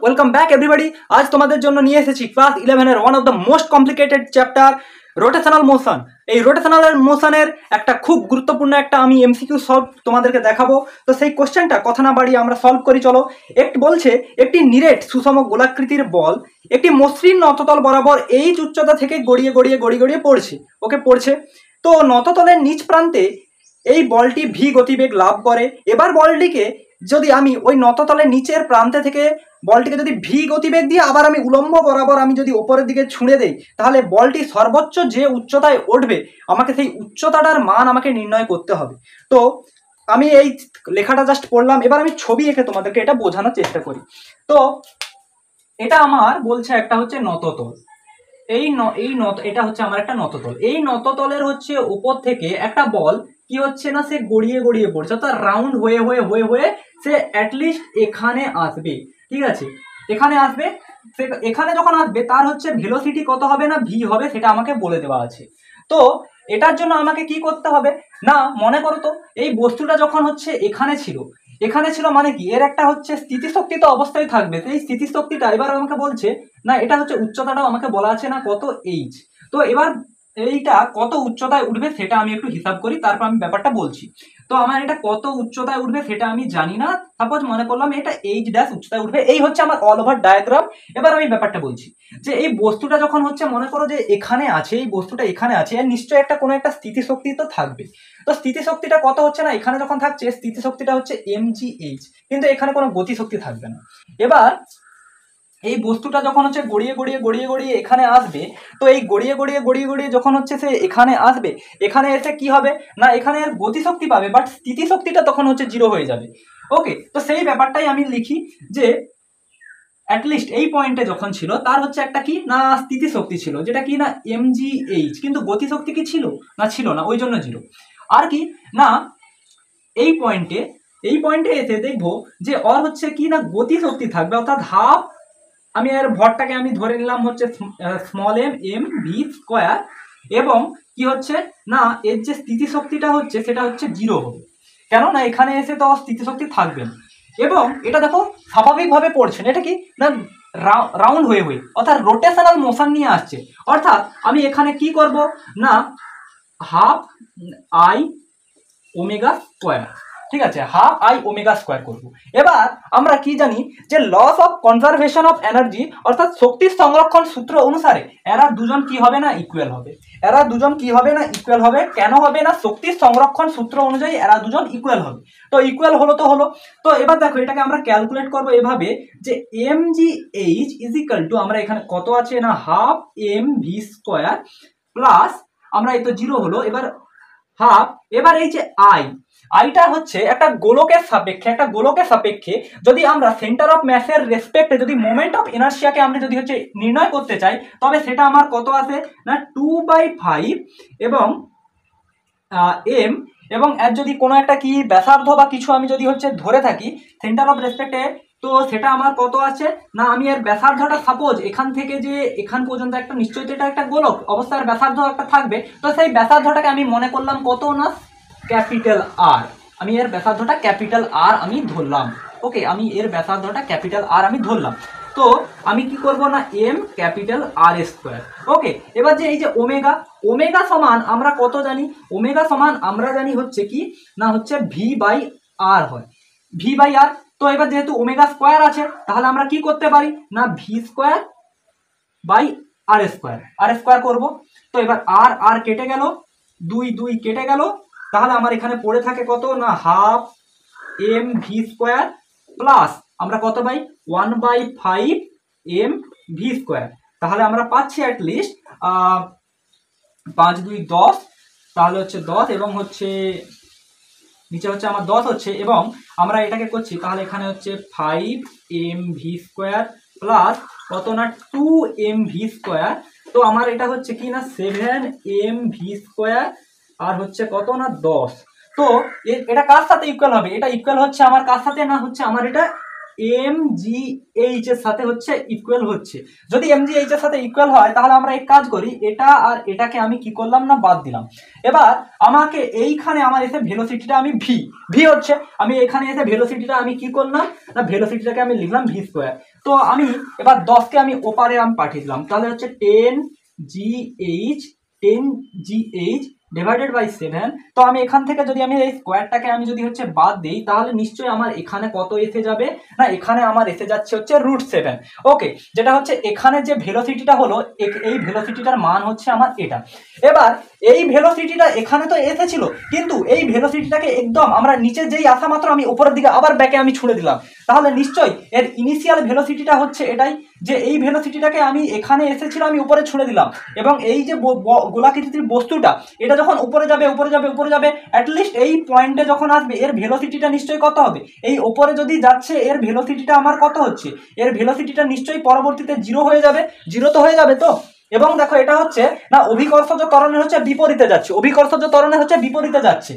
Welcome back everybody. আজ তোমাদের জন্য নিয়ে এসেছি ক্লাস 11 এর one of the most complicated chapter rotational motion. এই রোটেশনাল মোশনের একটা খুব গুরুত্বপূর্ণ একটা আমি এমসিকিউ সলভ তোমাদেরকে দেখাবো। তো সেই কোশ্চেনটা কথা না বাড়িয়ে আমরা সলভ করি চলো। একটি বলছে একটি নিরেট সুষম গোলাকৃতির বল একটি মসৃণ নততল বরাবর এইচ উচ্চতা থেকে গড়িয়ে গড়িয়ে গড়িয়ে গড়িয়ে পড়ছে। তো নততলের নিচ প্রান্তে এই বলটি ভি গতিবেগ লাভ করে। এবার বলটিকে যদি আমি ওই নততলের নিচের প্রান্তে থেকে বলটিকে যদি ভি গতিবেগ দিয়ে আবার আমি উলম্ব বরাবর আমি যদি ওপরের দিকে ছুঁড়ে দেই, তাহলে বলটি সর্বোচ্চ যে উচ্চতায় উঠবে আমাকে সেই উচ্চতাটার মান আমাকে নির্ণয় করতে হবে। তো আমি এই লেখাটা জাস্ট পড়লাম, এবার আমি ছবি এঁকে তোমাদেরকে এটা বোঝানোর চেষ্টা করি। তো এটা আমার বলছে একটা হচ্ছে নততল, এটা হচ্ছে আমার একটা নততল। এই নততলের হচ্ছে উপর থেকে একটা বল কি হচ্ছে না, সে গড়িয়ে গড়িয়ে পড়ছে, অর্থাৎ রাউন্ড হয়ে হয়ে হয়ে হয়ে সে অ্যাটলিস্ট এখানে আসবে। ঠিক আছে, এখানে আসবে। সে এখানে যখন আসবে তার হচ্ছে ভেলোসিটি কত হবে না ভি হবে, সেটা আমাকে বলে দেওয়া আছে। তো এটার জন্য আমাকে কি করতে হবে না, মনে করো তো এই বস্তুটা যখন হচ্ছে এখানে ছিল মানে কি, এর একটা হচ্ছে স্থিতিশক্তি তো অবস্থায় থাকবে। এই স্থিতিশক্তিটা এবার আমাকে বলছে না, এটা হচ্ছে উচ্চতাটাও আমাকে বলা আছে না কত এইচ। তো এবার এইটা কত উচ্চতায় উঠবে সেটা আমি একটু হিসাব করি, তারপর আমি ব্যাপারটা বলছি। তো আমার এটা কত উচ্চতায় উঠবে সেটা আমি জানি না, সাপোজ মনে করলাম এটা এইচ ড্যাশ উচ্চতায় উঠবে। এই হচ্ছে আমার অল ওভার ডায়াগ্রাম। এবার আমি ব্যাপারটা বলছি যে এই বস্তুটা যখন হচ্ছে মনে করো যে এখানে আছে, এই বস্তুটা এখানে আছে, এর নিশ্চয়ই একটা কোনো একটা স্থিতিশক্তি তো থাকবে। তো স্থিতিশক্তিটা কত হচ্ছে না, এখানে যখন থাকছে স্থিতিশক্তিটা হচ্ছে mgh, কিন্তু এখানে কোনো গতিশক্তি থাকবে না। এবার এই বস্তুটা যখন হচ্ছে গড়িয়ে গড়িয়ে গড়িয়ে গড়িয়ে এখানে আসবে, তো এই গড়িয়ে গড়িয়ে গড়িয়ে গড়িয়ে যখন হচ্ছে সে এখানে আসবে, এখানে এসে কি হবে না, এখানে এর গতিশক্তি পাবে, বাট স্থিতিশক্তিটা তখন হচ্ছে জিরো হয়ে যাবে। ওকে, তো সেই ব্যাপারটাই আমি লিখি যে অ্যাটলিস্ট এই পয়েন্টে যখন ছিল তার হচ্ছে একটা কি না স্থিতিশক্তি ছিল, যেটা কি না mgh, কিন্তু গতিশক্তি কি ছিল না, ছিল না, ওই জন্য জিরো। আর কি না এই পয়েন্টে এসে দেখবো যে ওর হচ্ছে কি না গতিশক্তি থাকবে, অর্থাৎ হাফ, আমি এর ভরটাকে আমি ধরে নিলাম হচ্ছে স্মল এম ভি স্কোয়ার, এবং কি হচ্ছে না এর যে স্থিতিশক্তিটা হচ্ছে সেটা হচ্ছে জিরো হবে, কেননা এখানে এসে তো স্থিতিশক্তি থাকবে না। এবং এটা দেখো স্বাভাবিকভাবে পড়ছে না, এটা কি না রাউন্ড হয়ে হয়ে, অর্থাৎ রোটেশনাল মোশন নিয়ে আসছে। অর্থাৎ আমি এখানে কি করব না হাফ আই ওমেগা স্কোয়ার, ঠিক আছে, হাফ আই ওমেগা স্কোয়ার করবো। এবার আমরা কি জানি যে laws of conservation of energy, অর্থাৎ শক্তির সংরক্ষণ সূত্র অনুসারে এরা দুজন কি হবে না ইকুয়াল হবে। কেন হবে না, শক্তির সংরক্ষণ সূত্র অনুযায়ী এরা দুজন ইকুয়াল হবে। তো ইকুয়াল হলো তো হলো। তো এবার দেখো এটাকে আমরা ক্যালকুলেট করবো এভাবে যে mgh ইজ ইকুয়াল টু, আমরা এখানে কত আছে না half M V square plus, আমরা এই তো জিরো হলো, এবার হাফ, এবার এই যে আইটা হচ্ছে একটা গোলকের সাপেক্ষে যদি আমরা সেন্টার অফ ম্যাসের রেসপেক্টে যদি মোমেন্ট অফ ইনার্শিয়াকে আমরা যদি হচ্ছে নির্ণয় করতে চাই, তবে সেটা আমার কত আসে না 2/5 এবং এম, এবং এর যদি কোনো একটা কি ব্যাসার্ধ বা কিছু আমি যদি হচ্ছে ধরে থাকি সেন্টার অফ রেসপেক্টে, তো সেটা আমার কত আছে না, আমি এর ব্যাসার্ধটা সাপোজ এখান থেকে যে এখান পর্যন্ত একটা নিশ্চয়ই এটা একটা গোলক অবস্থার ব্যাসার্ধ একটা থাকবে, তো সেই ব্যাসার্ধটাকে আমি মনে করলাম কত না ক্যাপিটাল আর, আমি এর ব্যাসার্ধটা ক্যাপিটাল আর আমি ধরলাম। ওকে, আমি এর ব্যাসার্ধটা ক্যাপিটাল আর আমি ধরলাম। তো আমি কি করব না এম ক্যাপিটাল আর স্কোয়ার। ওকে, এবার যে এই যে ওমেগা সমান আমরা কত জানি, ওমেগা সমান আমরা জানি হচ্ছে কি না হচ্ছে ভি বাই আর হয়, ভি বাই আর। তো এবার যেহেতু ওমেগা স্কোয়ার আছে, তাহলে আমরা কি করতে পারি না V square by R square করবো। তো এবার আর কেটে গেল, 2 কেটে গেল, তাহলে আমার এখানে পড়ে থাকে কত না half M V square plus আমরা কত পাই 1/5 এম ভি স্কোয়ার। তাহলে আমরা পাচ্ছি অ্যাটলিস্ট 5 2 10, তাহলে হচ্ছে 10 এবং হচ্ছে নিচে হচ্ছে আমার 10 হচ্ছে, এবং আমরা এটাকে করছি তাহলে এখানে হচ্ছে 5 এম ভি স্কোয়ার প্লাস কত না 2 এম ভি স্কোয়ার। তো আমার এটা হচ্ছে কি না 7 এম ভি স্কোয়ার আর হচ্ছে কত না 10। তো এটা কার সাথে ইকুয়াল হবে, এটা ইকুয়াল হচ্ছে আমার কার সাথে না হচ্ছে আমার এটা mgh এর সাথে হচ্ছে ইকুয়াল হচ্ছে। যদি mgh এর সাথে ইকুয়াল হয় তাহলে আমরা এক কাজ করি, এটা আর এটাকে আমি কি করলাম না বাদ দিলাম। এবার আমাকে এইখানে আমার এসে ভেলোসিটিটা আমি ভি হচ্ছে, আমি এখানে এসে ভেলোসিটিটা আমি কি করলাম না ভেলোসিটিটাকে আমি লিখলাম ভি স্কোয়ার। তো আমি এবার 10কে আমি ওপারে আমি পাঠিয়ে দিলাম, তাহলে হচ্ছে 10GH ডিভাইডেড বাই 7। তো আমি এখান থেকে যদি আমি এই স্কোয়ারটাকে আমি যদি হচ্ছে বাদ দিই, তাহলে নিশ্চয়ই আমার এখানে কত এসে যাবে না, এখানে আমার এসে যাচ্ছে হচ্ছে √7। ওকে, যেটা হচ্ছে এখানে যে ভেলোসিটিটা হলো, এই ভেলোসিটিটার মান হচ্ছে আমার এটা। এবার এই ভেলোসিটিটা এখানে তো এসেছিল, কিন্তু এই ভেলোসিটিটাকে একদম আমরা নিচে যেই আসা মাত্র আমি উপরের দিকে আবার ব্যাকে আমি ছুঁড়ে দিলাম, তাহলে নিশ্চয়ই এর ইনিশিয়াল ভেলোসিটিটা হচ্ছে এটাই, যে এই ভেলোসিটিটাকে আমি এখানে এসেছিল আমি উপরে ছুঁড়ে দিলাম, এবং এই যে গোলাকৃতির বস্তুটা এটা যখন উপরে যাবে উপরে যাবে উপরে যাবে, অ্যাটলিস্ট এই পয়েন্টে যখন আসবে এর ভেলোসিটিটা নিশ্চয়ই কত হবে, এই উপরে যদি যাচ্ছে এর ভেলোসিটিটা আমার কত হচ্ছে, এর ভেলোসিটিটা নিশ্চয়ই পরবর্তীতে 0 হয়ে যাবে, 0 তো হয়ে যাবে তো। এবং দেখো এটা হচ্ছে না অভিকর্ষজ ত্বরণের হচ্ছে বিপরীতে যাচ্ছে, অভিকর্ষজ ত্বরণের হচ্ছে বিপরীতে যাচ্ছে।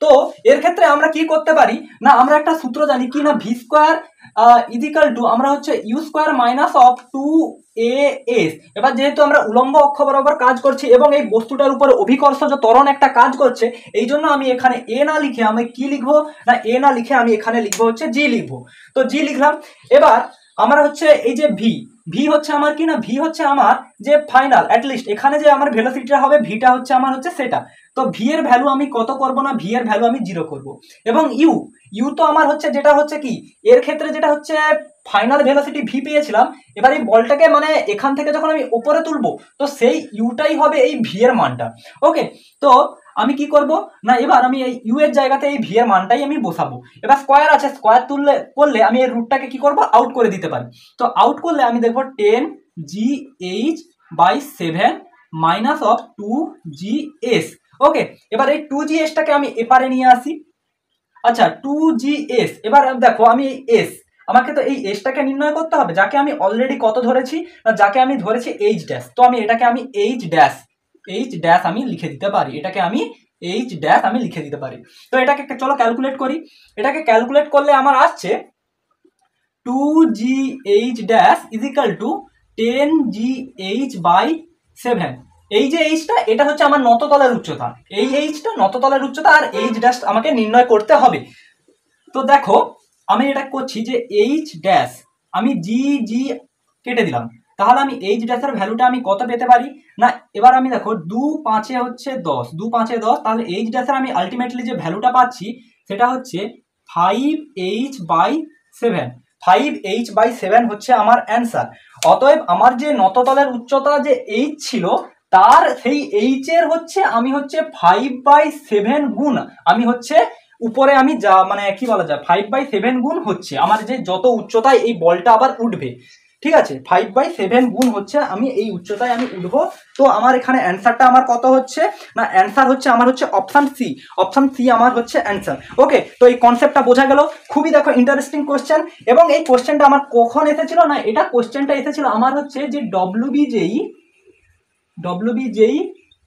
তো এর ক্ষেত্রে আমরা কি করতে পারি না, আমরা একটা সূত্র জানি কি না, v² ইজিক্যাল টু আমরা হচ্ছে u² মাইনাস অফ 2as। এবার যেহেতু আমরা উলম্ব অক্ষ বরাবর কাজ করছি এবং এই বস্তুটার উপরে অভিকর্ষজ ত্বরণ একটা কাজ করছে, এই জন্য আমি এখানে a না লিখে আমি কি লিখবো না, a না লিখে আমি এখানে লিখবো হচ্ছে g লিখবো। তো g লিখলাম। এবার আমরা হচ্ছে এই যে ভি হচ্ছে আমার কি না, ভি হচ্ছে আমার যে ফাইনাল অ্যাটলিস্ট এখানে যে আমার ভেলোসিটিটা হবে ভিটা হচ্ছে আমার হচ্ছে সেটা। তো ভি এর ভ্যালু আমি কত করব না, ভি এর ভ্যালু আমি 0 করব। এবং ইউ তো আমার হচ্ছে যেটা হচ্ছে কি এর ক্ষেত্রে যেটা হচ্ছে ফাইনাল ভেলোসিটি ভি পেয়েছিলাম, এবার এই বলটাকে মানে এখান থেকে যখন আমি উপরে তুলবো তো সেই ইউটাই হবে এই ভি এর মানটা। ওকে, তো আমি কি করব না, এবার আমি এই ইউ এর জায়গাতে এই ভি এর মানটাই আমি বসাবো। এবার স্কোয়ার আছে, স্কোয়ার করলে আমি এই রুটটাকে কি করব, আউট করে দিতে পারি। তো আউট করলে আমি দেখবো 10GH/7 মাইনাস অফ 2GS। ওকে, এবার এই 2GS-টাকে আমি এপারে নিয়ে আসি। আচ্ছা 2GS, এবার দেখো আমি এই এস, আমাকে তো এই এসটাকে নির্ণয় করতে হবে, যাকে আমি অলরেডি কত ধরেছি, যাকে আমি ধরেছি H'। তো আমি এটাকে আমি H' আমি লিখে দিতে পারি, এটাকে আমি H' আমি লিখে দিতে পারি। তো এটাকে চলো ক্যালকুলেট করি। এটাকে ক্যালকুলেট করলে আমার আসছে 2GH' ইজিক্যাল টু 10GH/7। এই যে এইচটা এটা হচ্ছে আমার নততলের উচ্চতা, এই এইচটা নততলের উচ্চতা, আর H' আমাকে নির্ণয় করতে হবে। তো দেখো আমি এটা করছি যে H' আমি জি কেটে দিলাম, তাহলে আমি H' এর ভ্যালুটা আমি কত পেতে পারি না, এবার আমি দেখো 2 5 হচ্ছে 10, 2 5 10, তাহলে H' এর আমি আলটিমেটলি যে ভ্যালুটা পাচ্ছি সেটা হচ্ছে 5H/7। 5H/7 হচ্ছে আমার অ্যান্সার। অতএব আমার যে নততলের উচ্চতা যে H ছিল তার সেই H এর হচ্ছে আমি হচ্ছে 5/7 গুণ আমি হচ্ছে উপরে আমি যা মানে কি বলা যায় 5/7 গুণ হচ্ছে আমার যে যত উচ্চতায় এই বলটা আবার উঠবে, ঠিক আছে, 5/7 গুণ হচ্ছে আমি এই উচ্চতায় আমি উঠবো। তো আমার এখানে অ্যান্সারটা আমার কত হচ্ছে না, অ্যান্সার হচ্ছে আমার হচ্ছে অপশন সি আমার হচ্ছে অ্যান্সার। ওকে, তো এই কনসেপ্টটা বোঝা গেল। খুবই দেখো ইন্টারেস্টিং কোশ্চেন, এবং এই কোশ্চেনটা আমার কখন এসেছিল না, এটা কোশ্চেনটা এসেছিল আমার হচ্ছে যে WBJEE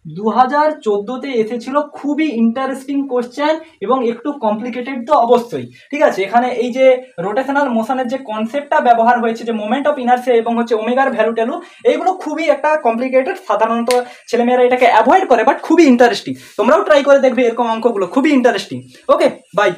2014-তে এসেছিল। খুবই ইন্টারেস্টিং কোশ্চেন এবং একটু কমপ্লিকেটেড তো অবশ্যই, ঠিক আছে। এখানে এই যে রোটেশনাল মোশনের যে কনসেপ্টটা ব্যবহার হয়েছে, যে মোমেন্ট অফ ইনার্সিয়া এবং হচ্ছে ওমেগার ভ্যালু ট্যালু, এইগুলো খুবই একটা কমপ্লিকেটেড, সাধারণত ছেলেমেয়েরা এটাকে অ্যাভয়েড করে, বাট খুবই ইন্টারেস্টিং। তোমরাও ট্রাই করে দেখবে এরকম অঙ্কগুলো, খুবই ইন্টারেস্টিং। Okay, by.